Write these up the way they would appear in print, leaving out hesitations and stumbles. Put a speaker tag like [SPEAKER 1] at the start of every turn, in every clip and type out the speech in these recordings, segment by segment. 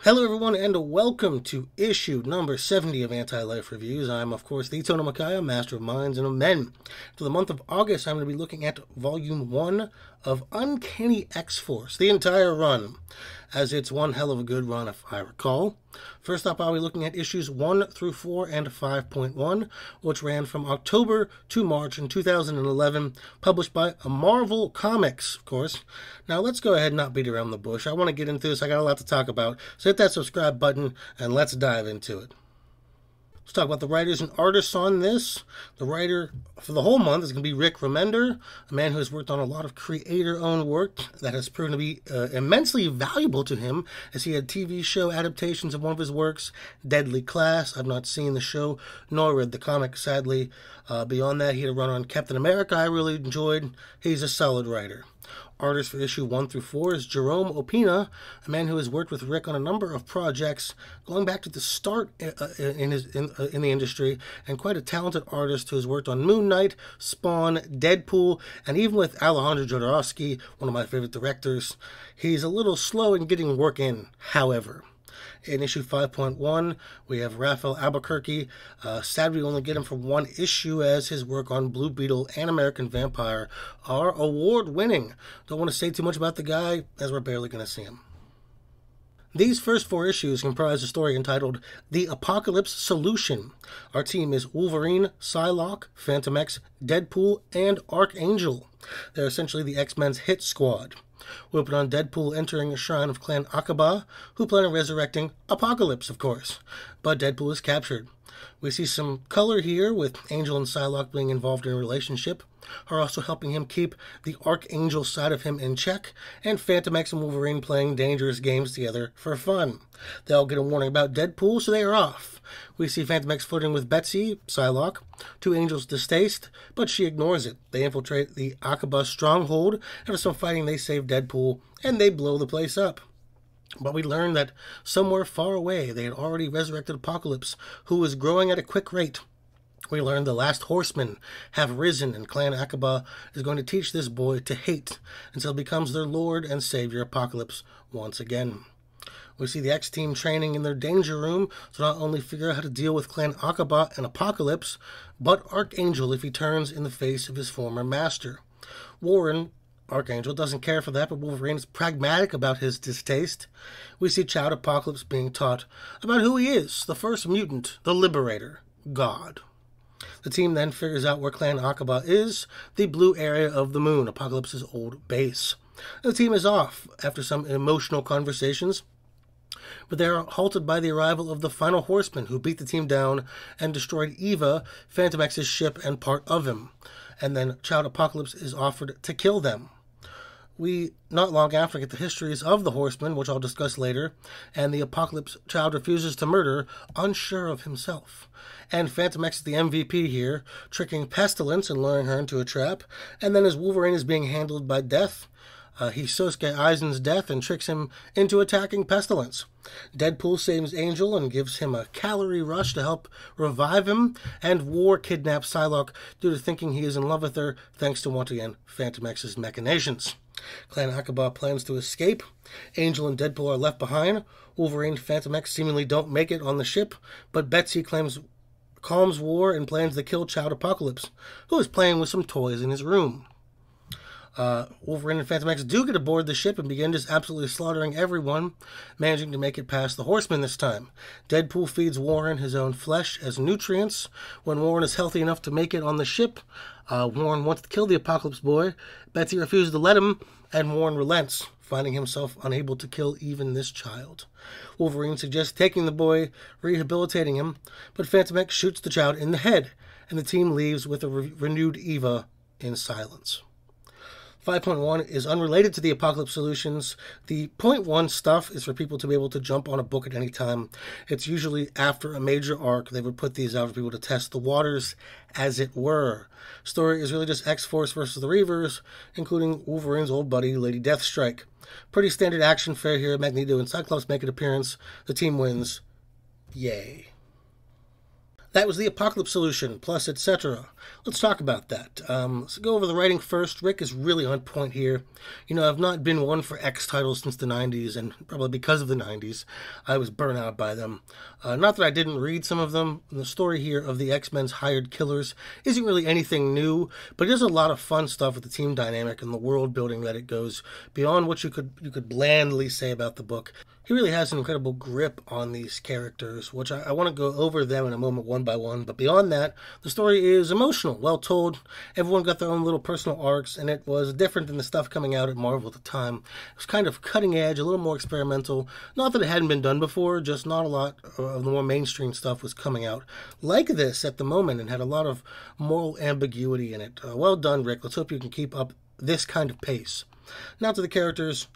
[SPEAKER 1] Hello everyone and welcome to issue number 70 of Anti-Life Reviews. I'm of course the Tono Makaya, Master of Minds and of Men. For the month of August I'm going to be looking at volume 1 of Uncanny X-Force, the entire run, as it's one hell of a good run if I recall. First up I'll be looking at issues 1 through 4 and 5.1, which ran from October to March in 2011, published by Marvel Comics, of course. Now let's go ahead and not beat around the bush. I want to get into this. I got a lot to talk about, so hit that subscribe button and let's dive into it. Let's talk about the writers and artists on this. The writer for the whole month is going to be Rick Remender, a man who has worked on a lot of creator-owned work that has proven to be immensely valuable to him, as he had TV show adaptations of one of his works, Deadly Class. I've not seen the show nor read the comic, sadly. Beyond that, he had a run on Captain America I really enjoyed. He's a solid writer. Artist for issue 1 through 4 is Jerome Opina, a man who has worked with Rick on a number of projects going back to the start in the industry, and quite a talented artist who has worked on Moon Knight, Spawn, Deadpool, and even with Alejandro Jodorowsky, one of my favorite directors. He's a little slow in getting work in, however. In issue 5.1, we have Raphael Albuquerque. Sadly, we only get him for one issue, as his work on Blue Beetle and American Vampire are award-winning. Don't want to say too much about the guy, as we're barely going to see him. These first 4 issues comprise a story entitled The Apocalypse Solution. Our team is Wolverine, Psylocke, Phantom X, Deadpool, and Archangel. They're essentially the X-Men's hit squad. We open on Deadpool entering a shrine of Clan Aqaba, who plan on resurrecting Apocalypse, of course. But Deadpool is captured. We see some color here, with Angel and Psylocke being involved in a relationship, her also helping him keep the Archangel side of him in check, and Phantom X and Wolverine playing dangerous games together for fun. They all get a warning about Deadpool, so they are off. We see Phantom X flirting with Betsy, Psylocke, to Angel's distaste, but she ignores it. They infiltrate the Aqaba stronghold, and for some fighting they save Deadpool, and they blow the place up. But we learn that somewhere far away they had already resurrected Apocalypse, who was growing at a quick rate. We learn the last horsemen have risen, and Clan Aqaba is going to teach this boy to hate until he becomes their lord and savior, Apocalypse, once again. We see the X-Team training in their danger room to not only figure out how to deal with Clan Aqaba and Apocalypse, but Archangel if he turns in the face of his former master. Archangel doesn't care for that, but Wolverine is pragmatic about his distaste. We see Child Apocalypse being taught about who he is, the first mutant, the Liberator, God. The team then figures out where Clan Aqaba is, the blue area of the moon, Apocalypse's old base. The team is off after some emotional conversations, but they are halted by the arrival of the final horseman, who beat the team down and destroyed Eva, Phantom X's ship, and part of him. And then Child Apocalypse is offered to kill them. We, not long after, get the histories of the Horsemen, which I'll discuss later, and the Apocalypse Child refuses to murder, unsure of himself. And Phantom X is the MVP here, tricking Pestilence and luring her into a trap, and then as Wolverine is being handled by Death, he Sosuke Aizen's death and tricks him into attacking Pestilence. Deadpool saves Angel and gives him a calorie rush to help revive him, and War kidnaps Psylocke due to thinking he is in love with her, thanks to, once again, Phantom X's machinations. Clan Aqaba plans to escape. Angel and Deadpool are left behind. Wolverine and Phantom X seemingly don't make it on the ship, but Betsy calms War and plans to kill Child Apocalypse, who is playing with some toys in his room. Wolverine and Phantom X do get aboard the ship and begin just absolutely slaughtering everyone, managing to make it past the Horsemen this time. Deadpool feeds Warren his own flesh as nutrients. When Warren is healthy enough to make it on the ship, Warren wants to kill the Apocalypse boy. Betsy refuses to let him, and Warren relents, finding himself unable to kill even this child. Wolverine suggests taking the boy, rehabilitating him, but Phantom X shoots the child in the head, and the team leaves with a renewed Eva in silence. 5.1 is unrelated to the Apocalypse Solutions. The point 1 stuff is for people to be able to jump on a book at any time. It's usually after a major arc. They would put these out for people to test the waters, as it were. Story is really just X-Force versus the Reavers, including Wolverine's old buddy, Lady Deathstrike. Pretty standard action fare here. Magneto and Cyclops make an appearance. The team wins. Yay. That was the Apocalypse Solution, plus etc. Let's talk about that. Let's go over the writing first. Rick is really on point here. You know, I've not been one for X titles since the 90s, and probably because of the 90s, I was burnt out by them. Not that I didn't read some of them. The story here of the X-Men's hired killers isn't really anything new, but it is a lot of fun stuff with the team dynamic and the world building that it goes beyond what you could blandly say about the book. He really has an incredible grip on these characters, which I want to go over them in a moment one by one. But beyond that, the story is emotional, well told. Everyone got their own little personal arcs, and it was different than the stuff coming out at Marvel at the time. It was kind of cutting edge, a little more experimental. Not that it hadn't been done before, just not a lot of the more mainstream stuff was coming out like this at the moment and had a lot of moral ambiguity in it. Well done, Rick. Let's hope you can keep up this kind of pace. Now to the characters.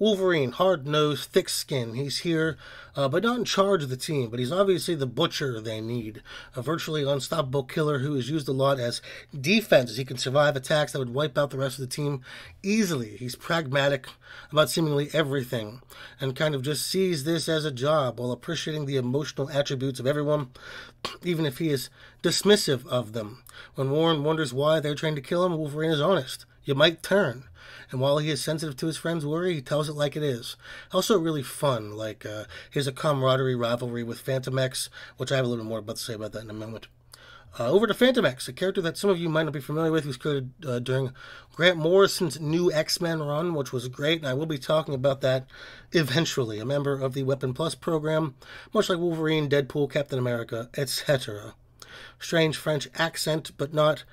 [SPEAKER 1] Wolverine, hard-nosed, thick-skinned. He's here, but not in charge of the team, but he's obviously the butcher they need. A virtually unstoppable killer who is used a lot as defense. He can survive attacks that would wipe out the rest of the team easily. He's pragmatic about seemingly everything, and kind of just sees this as a job while appreciating the emotional attributes of everyone, even if he is dismissive of them. When Warren wonders why they're trying to kill him, Wolverine is honest. You might turn. And while he is sensitive to his friends' worry, he tells it like it is. Also really fun, like here's a camaraderie rivalry with Phantom X, which I have a little more about to say about that in a moment. Over to Phantom X, a character that some of you might not be familiar with, who's created during Grant Morrison's new X-Men run, which was great, and I will be talking about that eventually. A member of the Weapon Plus program, much like Wolverine, Deadpool, Captain America, etc. Strange French accent, but not...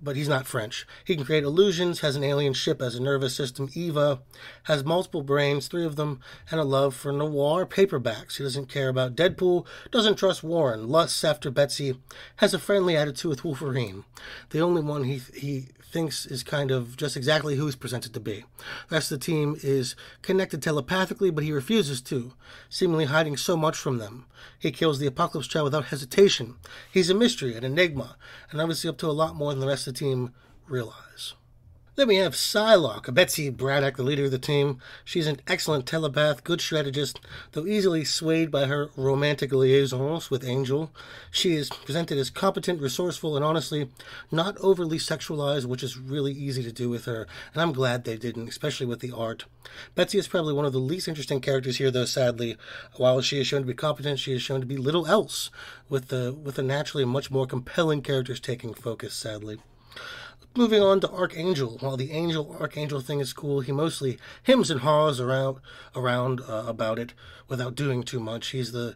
[SPEAKER 1] but he's not French. He can create illusions, has an alien ship as a nervous system, Eva, has multiple brains, 3 of them, and a love for noir paperbacks. He doesn't care about Deadpool, doesn't trust Warren, lusts after Betsy, has a friendly attitude with Wolverine. The only one he thinks is kind of just exactly who he's presented to be. The rest of the team is connected telepathically, but he refuses to, seemingly hiding so much from them. He kills the Apocalypse Child without hesitation. He's a mystery, an enigma, and obviously up to a lot more than the rest of the team realize. Then we have Psylocke, Betsy Braddock, the leader of the team. She's an excellent telepath, good strategist, though easily swayed by her romantic liaisons with Angel. She is presented as competent, resourceful, and honestly not overly sexualized, which is really easy to do with her, and I'm glad they didn't, especially with the art. Betsy is probably one of the least interesting characters here, though, sadly. While she is shown to be competent, she is shown to be little else, with the naturally much more compelling characters taking focus, sadly. Moving on to Archangel. While the Archangel thing is cool, he mostly hems and haws around about it without doing too much. He's the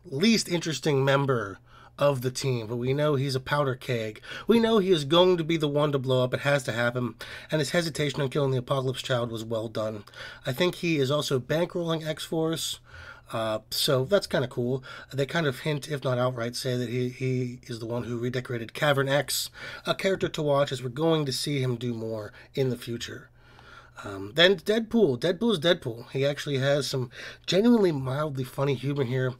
[SPEAKER 1] least interesting member of the team, but we know he's a powder keg. We know he is going to be the one to blow up. It has to happen, and his hesitation on killing the Apocalypse Child was well done. I think he is also bankrolling X-Force. So that's kind of cool. They kind of hint, if not outright, say that he is the one who redecorated Cavern X, a character to watch as we're going to see him do more in the future. Then Deadpool. Deadpool's Deadpool. He actually has some genuinely mildly funny humor here.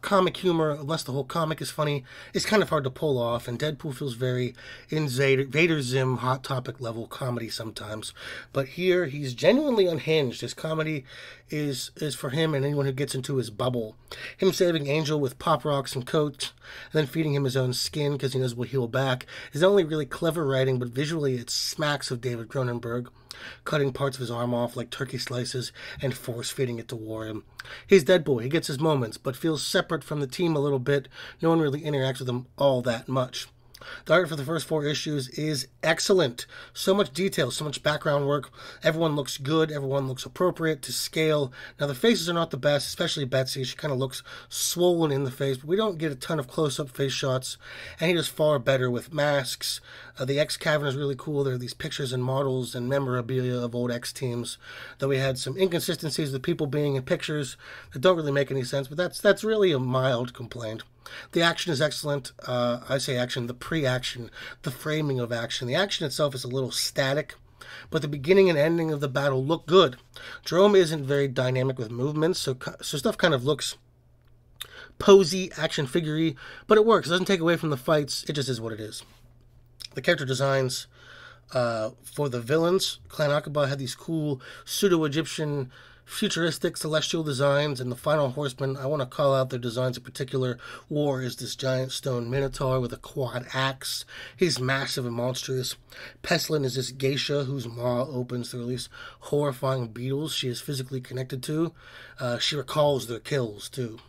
[SPEAKER 1] Comic humor, unless the whole comic is funny, is kind of hard to pull off, and Deadpool feels very in Vader Zim Hot Topic level comedy sometimes. But here, he's genuinely unhinged. His comedy is for him and anyone who gets into his bubble. Him saving Angel with pop rocks and coats, and then feeding him his own skin because he knows we'll heal back, is not only really clever writing, but visually it smacks of David Cronenberg, cutting parts of his arm off like turkey slices and force-feeding it to Warren. He's Deadpool. He gets his moments, but feels separate from the team a little bit. No one really interacts with him all that much. The art for the first 4 issues is excellent. So much detail, so much background work. Everyone looks good. Everyone looks appropriate to scale. Now, the faces are not the best, especially Betsy. She kind of looks swollen in the face, but we don't get a ton of close-up face shots, and he does far better with masks. The X Cavern is really cool. There are these pictures and models and memorabilia of old X teams, though we had some inconsistencies with people being in pictures that don't really make any sense, but that's really a mild complaint. The action is excellent. I say action, the pre-action, the framing of action. The action itself is a little static, but the beginning and ending of the battle look good. Jerome isn't very dynamic with movements, so stuff kind of looks posy, action figure-y, but it works. It doesn't take away from the fights. It just is what it is. The character designs for the villains, Clan Aqaba had these cool pseudo-Egyptian futuristic celestial designs, and the Final Horseman, I want to call out their designs in particular. War is this giant stone minotaur with a quad axe. He's massive and monstrous. Pestlin is this geisha whose maw opens to release horrifying beetles she is physically connected to. She recalls their kills, too.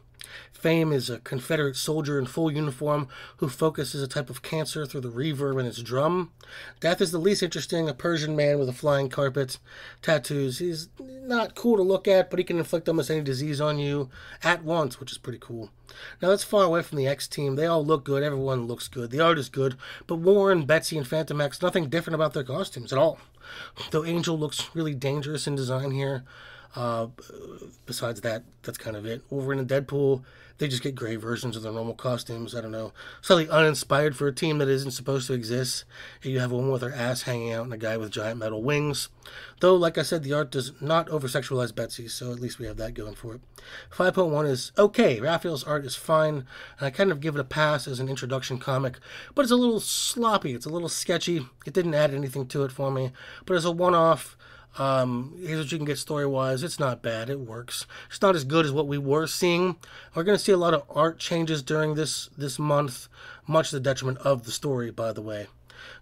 [SPEAKER 1] Fame is a Confederate soldier in full uniform who focuses a type of cancer through the reverb in his drum. Death is the least interesting, a Persian man with a flying carpet. Tattoos. He's not cool to look at, but he can inflict almost any disease on you at once, which is pretty cool. Now, that's far away from the X-Team. They all look good. Everyone looks good. The art is good. But Warren, Betsy, and Phantom X, nothing different about their costumes at all. Though Angel looks really dangerous in design here. Besides that, that's kind of it. Wolverine and Deadpool, they just get gray versions of their normal costumes. I don't know. Slightly uninspired for a team that isn't supposed to exist. You have a woman with her ass hanging out and a guy with giant metal wings. Though, like I said, the art does not over-sexualize Betsy, so at least we have that going for it. 5.1 is okay. Raphael's art is fine, and I kind of give it a pass as an introduction comic, but it's a little sloppy. It's a little sketchy. It didn't add anything to it for me, but as a one-off, here's what you can get story-wise. It's not bad. It works. It's not as good as what we were seeing. We're going to see a lot of art changes during this month, much to the detriment of the story, by the way.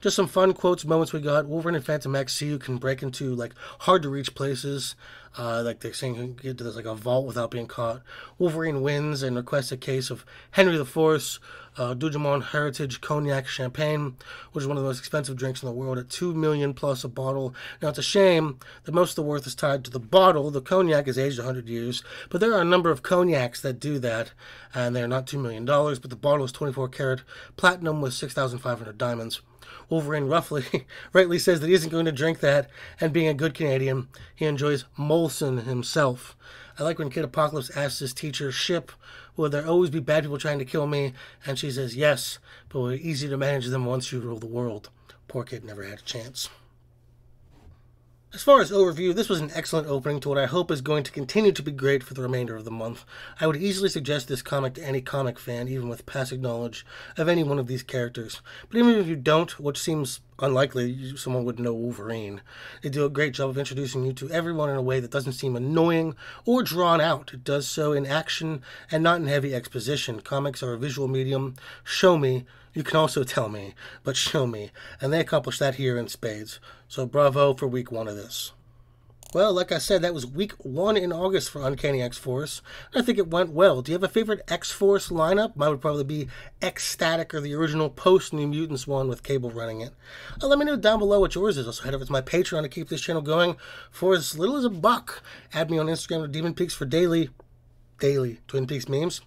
[SPEAKER 1] Just some fun quotes, moments we got. Wolverine and Phantom X see you can break into, like, hard-to-reach places. Like they're saying you can get to this, like, a vault without being caught. Wolverine wins and requests a case of Henry IV, Dujamon Heritage Cognac Champagne, which is one of the most expensive drinks in the world at $2 million plus a bottle. Now, it's a shame that most of the worth is tied to the bottle. The cognac is aged 100 years, but there are a number of cognacs that do that, and they're not $2 million, but the bottle is 24 karat platinum with 6,500 diamonds. Wolverine rightly says that he isn't going to drink that, and being a good Canadian, he enjoys Molson himself. I like when Kid Apocalypse asks his teacher, Ship, will there always be bad people trying to kill me? And she says, yes, but we're easy to manage them once you rule the world. Poor kid never had a chance. As far as overview, this was an excellent opening to what I hope is going to continue to be great for the remainder of the month. I would easily suggest this comic to any comic fan, even with passing knowledge of any one of these characters. But even if you don't, which seems unlikely, someone would know Wolverine, they do a great job of introducing you to everyone in a way that doesn't seem annoying or drawn out. It does so in action and not in heavy exposition. Comics are a visual medium. Show me. You can also tell me, but show me. And they accomplish that here in spades. So bravo for week 1 of this. Well, like I said, that was week 1 in August for Uncanny X-Force. I think it went well. Do you have a favorite X-Force lineup? Mine would probably be X-Static or the original post-New Mutants one with Cable running it. Let me know down below what yours is. Also head over to my Patreon to keep this channel going for as little as $1. Add me on Instagram to Demon Peaks for daily Twin Peaks memes.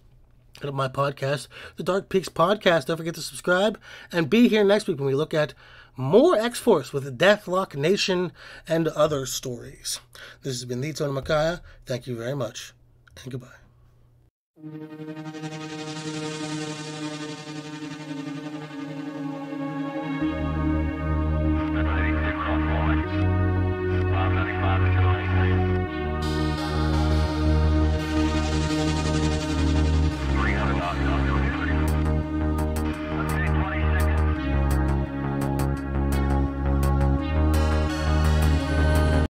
[SPEAKER 1] Hit up my podcast, The Dark Peaks Podcast. Don't forget to subscribe and be here next week when we look at more X-Force with the Deathlock Nation and other stories. This has been the Tony Makaya. Thank you very much, and goodbye.